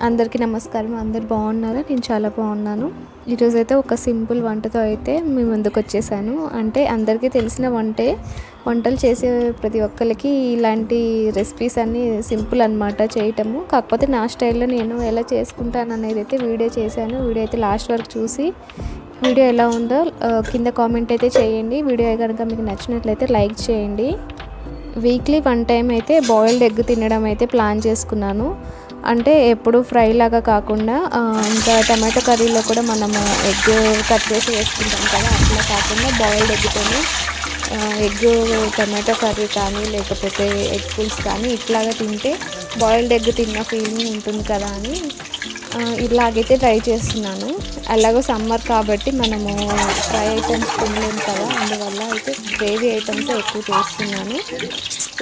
అందరికీ నమస్కారం. అందరు బాగున్నారా? నేను చాలా బాగున్నాను. ఈరోజైతే ఒక సింపుల్ వంటతో అయితే మీ ముందుకు వచ్చేసాను. అంటే అందరికీ తెలిసిన వంటలు చేసే ప్రతి ఒక్కరికి ఇలాంటి రెసిపీస్ అన్నీ సింపుల్ అనమాట చేయటము. కాకపోతే నా స్టైల్లో నేను ఎలా చేసుకుంటాను అనేది అయితే వీడియో చేశాను. వీడియో అయితే లాస్ట్ వరకు చూసి వీడియో ఎలా ఉందో కింద కామెంట్ అయితే చేయండి. వీడియో కనుక మీకు నచ్చినట్లయితే లైక్ చేయండి. వీక్లీ 1 టైం అయితే బాయిల్డ్ ఎగ్ తినడం అయితే ప్లాన్ చేసుకున్నాను. అంటే ఎప్పుడు ఫ్రై లాగా కాకుండా ఇంకా టమాటో కర్రీలో కూడా మనము ఎగ్ కట్ చేసి వేసుకుంటాం కదా, అట్లా కాకుండా బాయిల్డ్ ఎగ్తోనే ఎగ్ టమాటో కర్రీ కానీ లేకపోతే ఎగ్ పులుసు కానీ ఇట్లాగా తింటే బాయిల్డ్ ఎగ్ తిన్న ఫీలింగ్ ఉంటుంది కదా అని ఇలాగైతే ట్రై చేస్తున్నాను. అలాగో సమ్మర్ కాబట్టి మనము ఫ్రై ఐటమ్స్ తినలేము కదా, అందువల్ల అయితే గ్రేవీ ఐటమ్స్ ఎక్కువ చేస్తున్నాను.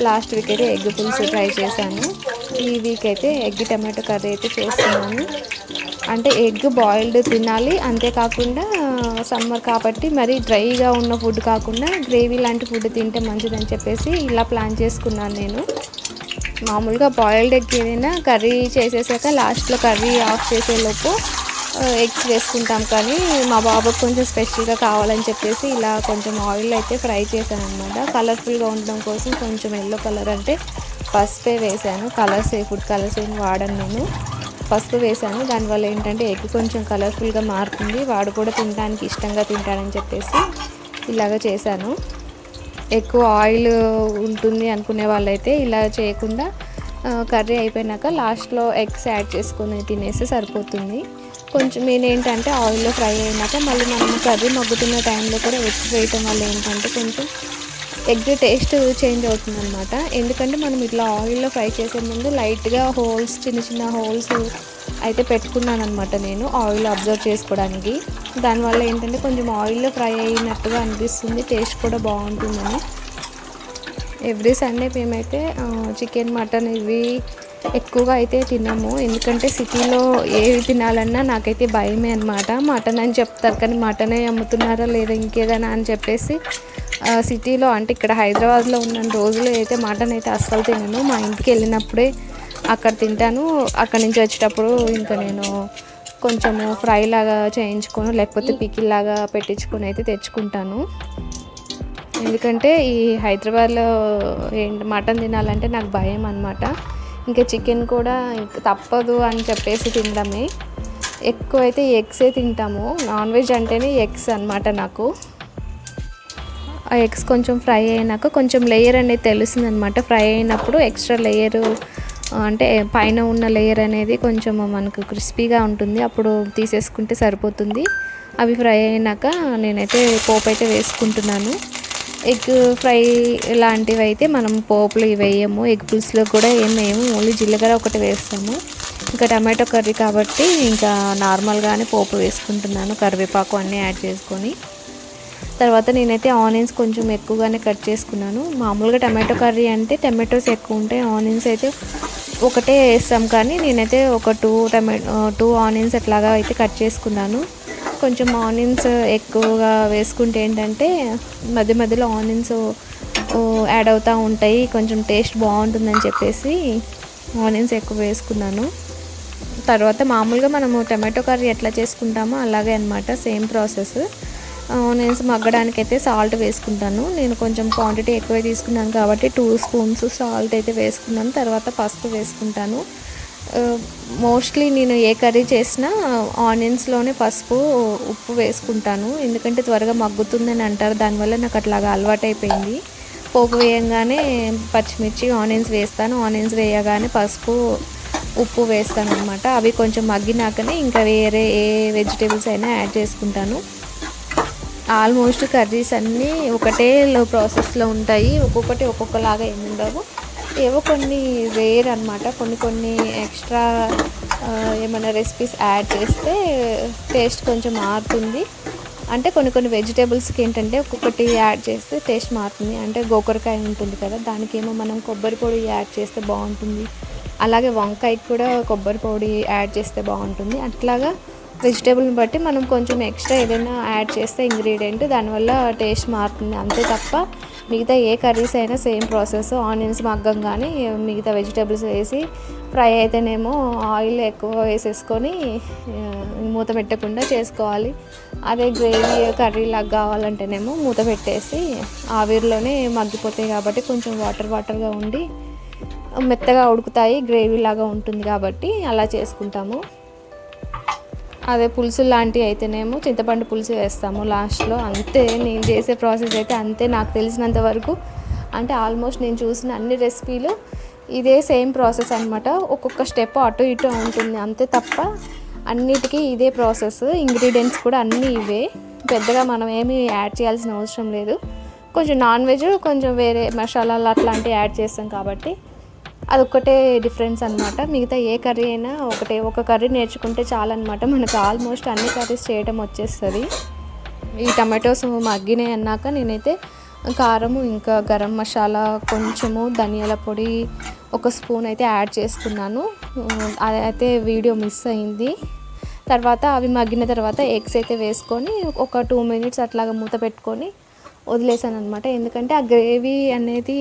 లాస్ట్ వీక్ అయితే ఎగ్ పులుసు ట్రై చేశాను. ఈ వీక్ అయితే ఎగ్ టమాటో కర్రీ అయితే చేస్తున్నాను. అంటే ఎగ్ బాయిల్డ్ తినాలి, అంతేకాకుండా సమ్మర్ కాబట్టి మరి డ్రైగా ఉన్న ఫుడ్ కాకుండా గ్రేవీ లాంటి ఫుడ్ తింటే మంచిదని చెప్పేసి ఇలా ప్లాన్ చేసుకున్నాను నేను. మామూలుగా బాయిల్డ్ ఎగ్ ఏదైనా కర్రీ చేసేసాక లాస్ట్లో కర్రీ ఆఫ్ చేసేలోపు ఎగ్స్ వేసుకుంటాం, కానీ మా బాబుకి కొంచెం స్పెషల్గా కావాలని చెప్పేసి ఇలా కొంచెం ఆయిల్ అయితే ఫ్రై చేశాను అనమాట. కలర్ఫుల్గా ఉండడం కోసం కొంచెం ఎల్లో కలర్ అంటే పసుపే వేసాను. ఫుడ్ కలర్స్ ఏమి వాడను నేను. పసుపు వేసాను. దానివల్ల ఏంటంటే ఎగ్ కొంచెం కలర్ఫుల్గా మారుతుంది, వాడు కూడా తినడానికి ఇష్టంగా తింటాడని చెప్పేసి ఇలాగ చేశాను. ఎక్కువ ఆయిల్ ఉంటుంది అనుకునే వాళ్ళైతే ఇలా చేయకుండా కర్రీ అయిపోయినాక లాస్ట్లో ఎగ్స్ యాడ్ చేసుకొని తినేస్తే సరిపోతుంది. కొంచెం ఏంటంటే ఆయిల్లో ఫ్రై అయినాక మళ్ళీ మనం కర్రీ మగ్గుతున్న టైంలో కూడా ఎగ్స్ వేయటం వల్ల ఏంటంటే కొంచెం ఎగ్ టేస్ట్ చేంజ్ అవుతుంది అనమాట. ఎందుకంటే మనం ఇట్లా ఆయిల్లో ఫ్రై చేసే ముందు లైట్గా చిన్న చిన్న హోల్స్ అయితే పెట్టుకున్నాను అనమాట నేను, ఆయిల్ అబ్జర్వ్ చేసుకోవడానికి. దానివల్ల ఏంటంటే కొంచెం ఆయిల్లో ఫ్రై అయినట్టుగా అనిపిస్తుంది, టేస్ట్ కూడా బాగుంటుందని. ఎవ్రీ సండే మేమైతే చికెన్ మటన్ ఇవి ఎక్కువగా అయితే తినము. ఎందుకంటే సిటీలో ఏవి తినాలన్నా నాకైతే భయమే అనమాట. మటన్ అని చెప్తారు కానీ మటనే అమ్ముతున్నారా లేదా ఇంకేదైనా అని చెప్పేసి సిటీలో అంటే ఇక్కడ హైదరాబాద్లో ఉన్న రోజులు అయితే మటన్ అయితే అస్సలు తినను. మా ఇంటికి వెళ్ళినప్పుడే అక్కడ తింటాను. అక్కడి నుంచి వచ్చేటప్పుడు ఇంకా నేను కొంచెము ఫ్రై లాగా చేయించుకొని లేకపోతే పికిల్ లాగా పెట్టించుకొని అయితే తెచ్చుకుంటాను. ఎందుకంటే ఈ హైదరాబాద్లో మటన్ తినాలంటే నాకు భయం అనమాట. ఇంకా చికెన్ కూడా తప్పదు అని చెప్పేసి తినడమే. ఎక్కువైతే ఎగ్సే తింటాము. నాన్ వెజ్ అంటేనే ఎగ్స్ అనమాట నాకు. ఆ ఎగ్స్ కొంచెం ఫ్రై అయినాక కొంచెం లేయర్ అనేది తెలుస్తుంది అనమాట. ఫ్రై అయినప్పుడు ఎక్స్ట్రా లేయరు అంటే పైన ఉన్న లేయర్ అనేది కొంచెం మనకు క్రిస్పీగా ఉంటుంది, అప్పుడు తీసేసుకుంటే సరిపోతుంది. అవి ఫ్రై అయినాక నేనైతే పోపు అయితే వేసుకుంటున్నాను. ఎగ్ ఫ్రై లాంటివి అయితే మనం పోపులు వేయము, ఎగ్ పులుసులో కూడా ఏం వేయము, ఓన్లీ జీలకర్ర ఒకటి వేస్తాము. ఇంకా టమాటో కర్రీ కాబట్టి ఇంకా నార్మల్గానే పోపు వేసుకుంటున్నాను, కరివేపాకు అన్నీ యాడ్ చేసుకొని. తర్వాత నేనైతే ఆనియన్స్ కొంచెం ఎక్కువగానే కట్ చేసుకున్నాను. మామూలుగా టమాటో కర్రీ అంటే టమాటోస్ ఎక్కువ ఉంటాయి, ఆనియన్స్ అయితే ఒకటే వేస్తాం, కానీ నేనైతే ఒక 2 ఆనియన్స్ అట్లాగా అయితే కట్ చేసుకున్నాను. కొంచెం ఆనియన్స్ ఎక్కువగా వేసుకుంటే ఏంటంటే మధ్య మధ్యలో ఆనియన్స్ యాడ్ అవుతూ ఉంటాయి, కొంచెం టేస్ట్ బాగుంటుందని చెప్పేసి ఆనియన్స్ ఎక్కువ వేసుకున్నాను. తర్వాత మామూలుగా మనము టమాటో కర్రీ ఎట్లా చేసుకుంటామో అలాగే అనమాట, సేమ్ ప్రాసెస్. ఆనియన్స్ మగ్గడానికి అయితే సాల్ట్ వేసుకుంటాను. నేను కొంచెం క్వాంటిటీ ఎక్కువ తీసుకున్నాను కాబట్టి 2 స్పూన్స్ సాల్ట్ అయితే వేసుకున్నాను. తర్వాత పసుపు వేసుకుంటాను. మోస్ట్లీ నేను ఏ కర్రీ చేసినా ఆనియన్స్లోనే పసుపు ఉప్పు వేసుకుంటాను, ఎందుకంటే త్వరగా మగ్గుతుందని అంటారు. దానివల్ల నాకు అట్లాగా అలవాటైపోయింది. పోపు వేయంగానే పచ్చిమిర్చి ఆనియన్స్ వేస్తాను, ఆనియన్స్ వేయగానే పసుపు ఉప్పు వేస్తాను అనమాట. అవి కొంచెం మగ్గినాకనే ఇంకా వేరే ఏ వెజిటేబుల్స్ అయినా యాడ్ చేసుకుంటాను. ఆల్మోస్ట్ కర్రీస్ అన్నీ ఒకటే ప్రాసెస్లో ఉంటాయి, ఒక్కొక్కటి ఒక్కొక్కలాగా ఏమి ఉండవు. ఏవో కొన్ని రేర్ అనమాట, కొన్ని ఎక్స్ట్రా ఏమైనా రెసిపీస్ యాడ్ చేస్తే టేస్ట్ కొంచెం మారుతుంది. అంటే కొన్ని వెజిటేబుల్స్కి ఏంటంటే ఒక్కొక్కటి యాడ్ చేస్తే టేస్ట్ మారుతుంది. అంటే గోకరకాయ ఉంటుంది కదా, దానికేమో మనం కొబ్బరి పొడి యాడ్ చేస్తే బాగుంటుంది. అలాగే వంకాయకి కూడా కొబ్బరి పొడి యాడ్ చేస్తే బాగుంటుంది. అట్లాగా వెజిటేబుల్ని బట్టి మనం కొంచెం ఎక్స్ట్రా ఏదైనా యాడ్ చేస్తే ఇంగ్రీడియంట్ దానివల్ల టేస్ట్ మారుతుంది, అంతే తప్ప మిగతా ఏ కర్రీస్ అయినా సేమ్ ప్రాసెస్, ఆనియన్స్ మగ్గంగానే మిగతా వెజిటేబుల్స్ వేసి ఫ్రై అయితేనేమో ఆయిల్ ఎక్కువ వేసేసుకొని మూత పెట్టకుండా చేసుకోవాలి. అదే గ్రేవీ కర్రీలాగా కావాలంటేనేమో మూత పెట్టేసి ఆవిరిలోనే మగ్గిపోతాయి కాబట్టి కొంచెం వాటర్గా ఉండి మెత్తగా ఉడుకుతాయి, గ్రేవీ లాగా ఉంటుంది కాబట్టి అలా చేసుకుంటాము. అదే పులుసు లాంటివి అయితేనేమో చింతపండు పులుసు వేస్తాము లాస్ట్లో. అంతే నేను చేసే ప్రాసెస్ అయితే అంతే నాకు తెలిసినంత వరకు. అంటే ఆల్మోస్ట్ నేను చూసిన అన్ని రెసిపీలు ఇదే సేమ్ ప్రాసెస్ అనమాట. ఒక్కొక్క స్టెప్ అటు ఇటు ఉంటుంది అంతే తప్ప అన్నిటికీ ఇదే ప్రాసెస్. ఇంగ్రీడియంట్స్ కూడా అన్నీ ఇవే, పెద్దగా మనం ఏమీ యాడ్ చేయాల్సిన అవసరం లేదు. కొంచెం నాన్ వెజ్ కొంచెం వేరే మసాలాలు అట్లాంటివి యాడ్ చేస్తాం కాబట్టి అదొక్కటే డిఫరెన్స్ అనమాట. మిగతా ఏ కర్రీ అయినా ఒకటే, ఒక కర్రీ నేర్చుకుంటే చాలన్నమాట, మనకు ఆల్మోస్ట్ అన్ని కర్రీస్ చేయడం వచ్చేస్తుంది. ఈ టమాటోస్ మగ్గినాయి అన్నాక నేనైతే కారము, ఇంకా గరం మసాలా, కొంచెము ధనియాల పొడి, ఒక స్పూన్ అయితే యాడ్ చేసుకున్నాను. అదైతే వీడియో మిస్ అయింది. తర్వాత అవి మగ్గిన తర్వాత ఎగ్స్ అయితే వేసుకొని ఒక 2 minutes అట్లాగా మూత పెట్టుకొని వదిలేసాను అనమాట. ఎందుకంటే ఆ గ్రేవీ అనేది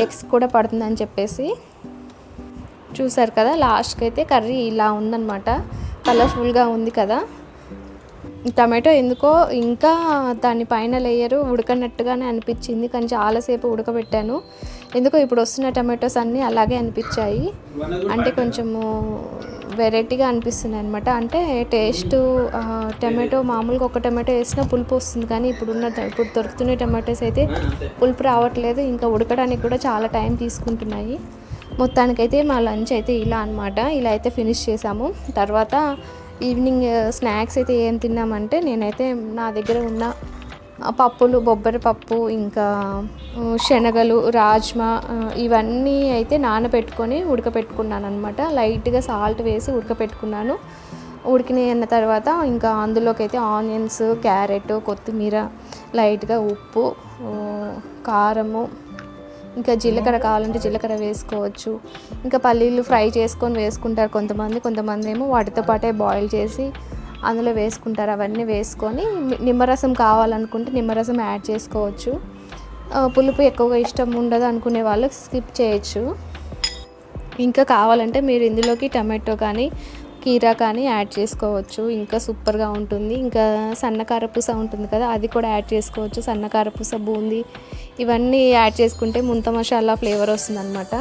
ఎగ్స్ కూడా పడుతుందని చెప్పేసి. చూసారు కదా, లాస్ట్కి అయితే కర్రీ ఇలా ఉందన్నమాట, కలర్ఫుల్గా ఉంది కదా. టమాటో ఎందుకో ఇంకా దాని పైన లేయరు ఉడకనట్టుగానే అనిపించింది, కానీ చాలాసేపు ఉడకబెట్టాను. ఎందుకో ఇప్పుడు వస్తున్న టమాటోస్ అన్నీ అలాగే అనిపించాయి. అంటే కొంచెము వెరైటీగా అనిపిస్తున్నాయి అనమాట. అంటే టేస్ట్ టమాటో మామూలుగా ఒక టమాటో వేసినా పులుపు వస్తుంది, కానీ ఇప్పుడు దొరుకుతున్న టమాటోస్ అయితే పులుపు రావట్లేదు, ఇంకా ఉడకడానికి కూడా చాలా టైం తీసుకుంటున్నాయి. మొత్తానికైతే మా లంచ్ అయితే ఇలా అనమాట. ఇలా అయితే ఫినిష్ చేసాము. తర్వాత ఈవినింగ్ స్నాక్స్ అయితే ఏం తిన్నామంటే, నేనైతే నా దగ్గర ఉన్న పప్పులు, బొబ్బరి పప్పు, ఇంకా శనగలు, రాజ్మా ఇవన్నీ అయితే నానబెట్టుకొని ఉడకపెట్టుకున్నాను అనమాట. లైట్గా సాల్ట్ వేసి ఉడకపెట్టుకున్నాను. ఉడికినాయి అన్న తర్వాత ఇంకా అందులోకి అయితే ఆనియన్స్, క్యారెట్, కొత్తిమీర, లైట్గా ఉప్పు, కారము, ఇంకా జీలకర్ర కావాలంటే జీలకర్ర వేసుకోవచ్చు. ఇంకా పల్లీలు ఫ్రై చేసుకొని వేసుకుంటారు కొంతమంది ఏమో వాటితో పాటే బాయిల్ చేసి అందులో వేసుకుంటారు. అవన్నీ వేసుకొని నిమ్మరసం కావాలనుకుంటే నిమ్మరసం యాడ్ చేసుకోవచ్చు. పులుపు ఎక్కువగా ఇష్టం ఉండదు అనుకునే వాళ్ళు స్కిప్ చేయొచ్చు. ఇంకా కావాలంటే మీరు ఇందులోకి టమాటో కానీ కీరా కానీ యాడ్ చేసుకోవచ్చు, ఇంకా సూపర్గా ఉంటుంది. ఇంకా సన్నకారపూస ఉంటుంది కదా, అది కూడా యాడ్ చేసుకోవచ్చు. సన్నకారపూస, బూందీ ఇవన్నీ యాడ్ చేసుకుంటే ముంత మసాలా ఫ్లేవర్ వస్తుందన్నమాట.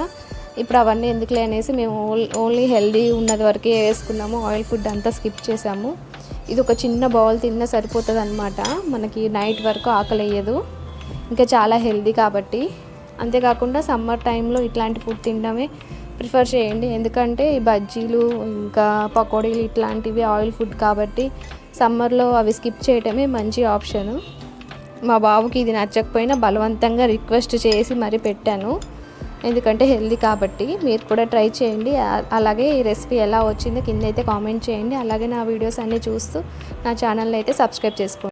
ఇప్పుడు అవన్నీ ఎందుకులే అనేసి మేము ఓన్లీ హెల్దీ ఉన్నది వరకే వేసుకున్నాము. ఆయిల్ ఫుడ్ అంతా స్కిప్ చేసాము. ఇది ఒక చిన్న బౌల్ తిన్నా సరిపోతుంది అనమాట, మనకి నైట్ వరకు ఆకలి వేయదు. ఇంకా చాలా హెల్దీ కాబట్టి. అంతేకాకుండా సమ్మర్ టైంలో ఇట్లాంటి ఫుడ్ తినడమే ప్రిఫర్ చేయండి. ఎందుకంటే ఈ బజ్జీలు ఇంకా పకోడీలు ఇట్లాంటివి ఆయిల్ ఫుడ్ కాబట్టి సమ్మర్లో అవి స్కిప్ చేయడమే మంచి ఆప్షను. మా బాబుకి ఇది నచ్చకపోయినా బలవంతంగా రిక్వెస్ట్ చేసి మరీ పెట్టాను, ఎందుకంటే హెల్దీ కాబట్టి. మీరు కూడా ట్రై చేయండి. అలాగే ఈ రెసిపీ ఎలా వచ్చిందో కింద అయితే కామెంట్ చేయండి. అలాగే నా వీడియోస్ అన్నీ చూస్తూ నా ఛానల్ని అయితే సబ్స్క్రైబ్ చేసుకోండి.